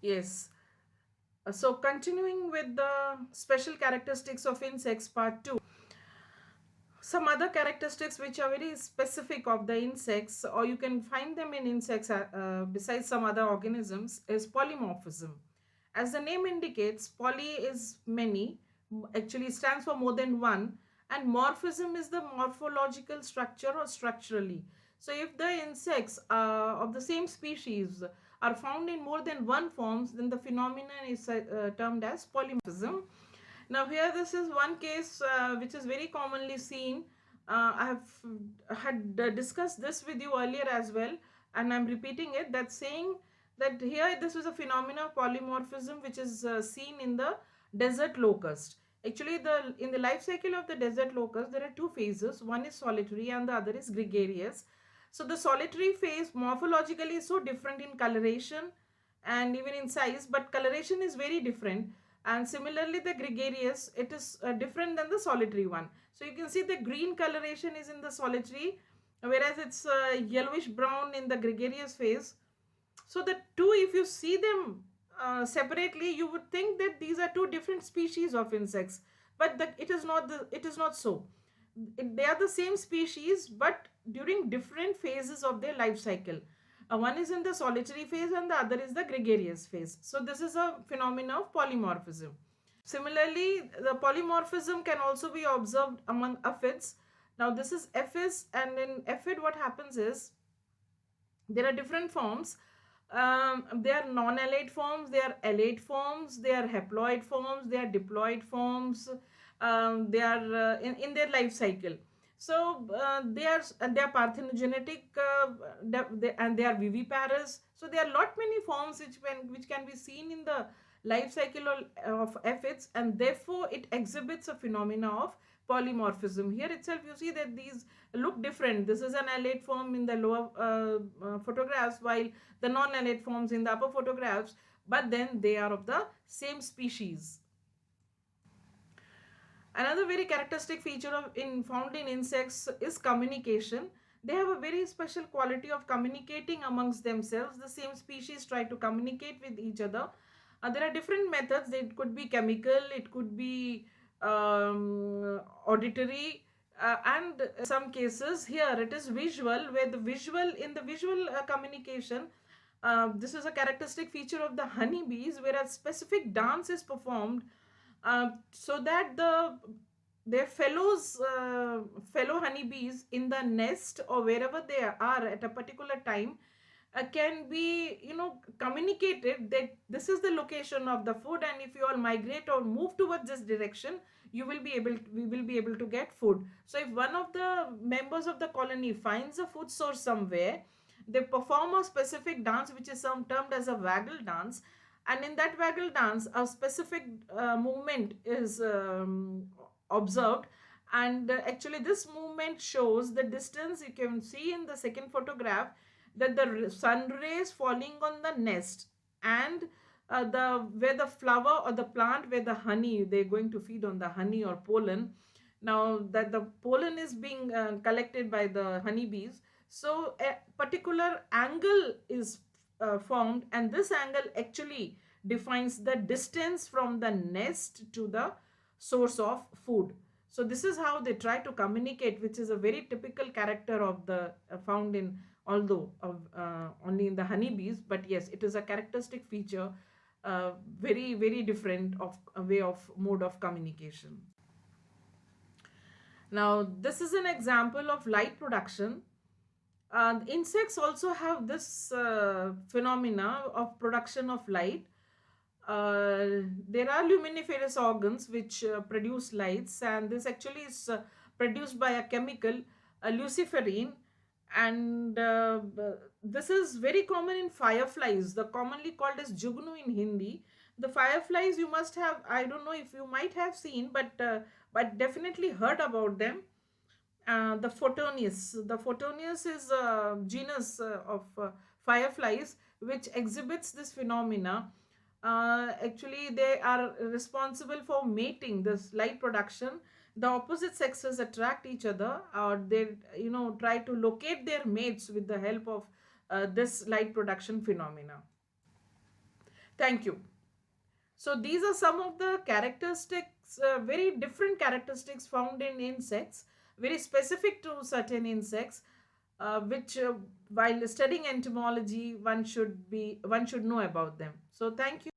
Yes. So continuing with the special characteristics of insects part 2, some other characteristics which are very specific of the insects, or you can find them in insects besides some other organisms, is polymorphism. As the name indicates, poly is many, actually stands for more than one, and morphism is the morphological structure or structurally. So if the insects of the same species are found in more than one forms, then the phenomenon is termed as polymorphism. Now, here this is one case which is very commonly seen. I have had discussed this with you earlier as well, and I'm repeating it. That saying that here this is a phenomenon of polymorphism which is seen in the desert locust. Actually, the in the life cycle of the desert locust, there are two phases. One is solitary, and the other is gregarious. So the solitary phase morphologically is so different in coloration and even in size, but coloration is very different. And similarly, the gregarious, it is different than the solitary one. So you can see the green coloration is in the solitary, whereas it's yellowish brown in the gregarious phase. So the two, if you see them separately, you would think that these are two different species of insects, but it is not so. They are the same species, but during different phases of their life cycle. One is in the solitary phase and the other is the gregarious phase. So this is a phenomenon of polymorphism. Similarly, the polymorphism can also be observed among aphids. Now this is aphids, and in aphid what happens is there are different forms. They are non-alate forms, they are alate forms, they are haploid forms, they are diploid forms. They are in their life cycle. So they are parthenogenetic, and they are viviparous. So there are lot many forms which can be seen in the life cycle of aphids, and therefore it exhibits a phenomena of polymorphism. Here itself you see that these look different. This is an alate form in the lower photographs, while the non-alate forms in the upper photographs, but then they are of the same species. Another very characteristic feature found in insects is communication. They have a very special quality of communicating amongst themselves. The same species try to communicate with each other. There are different methods. It could be chemical, it could be auditory, and some cases here it is visual, where the visual communication. This is a characteristic feature of the honeybees, where a specific dance is performed so that their fellow honeybees in the nest or wherever they are at a particular time can be communicated that this is the location of the food, and if you all migrate or move towards this direction, we will be able to get food. So if one of the members of the colony finds a food source somewhere, they perform a specific dance which is termed as a waggle dance, and in that waggle dance a specific movement is observed. And actually this movement shows the distance. You can see in the second photograph that the sun rays falling on the nest, and the where the flower or the plant where the honey, they're going to feed on the honey or pollen. Now that the pollen is being collected by the honeybees, so a particular angle is formed, and this angle actually defines the distance from the nest to the source of food. So this is how they try to communicate, which is a very typical character of the found in, although only in the honeybees, but yes, it is a characteristic feature, very very different of a way of mode of communication. Now this is an example of light production. Insects also have this phenomena of production of light. There are luminiferous organs which produce lights, and this actually is produced by a chemical, luciferin, and this is very common in fireflies, the commonly called as jugnu in Hindi. The fireflies, you must have, I don't know if you might have seen, but definitely heard about them. The Photonius. The Photonius is a genus of fireflies which exhibits this phenomena. Actually, they are responsible for mating, this light production. The opposite sexes attract each other, or they, try to locate their mates with the help of this light production phenomena. Thank you. So these are some of the characteristics, very different characteristics found in insects, very specific to certain insects, which while studying entomology, one should know about them. So thank you.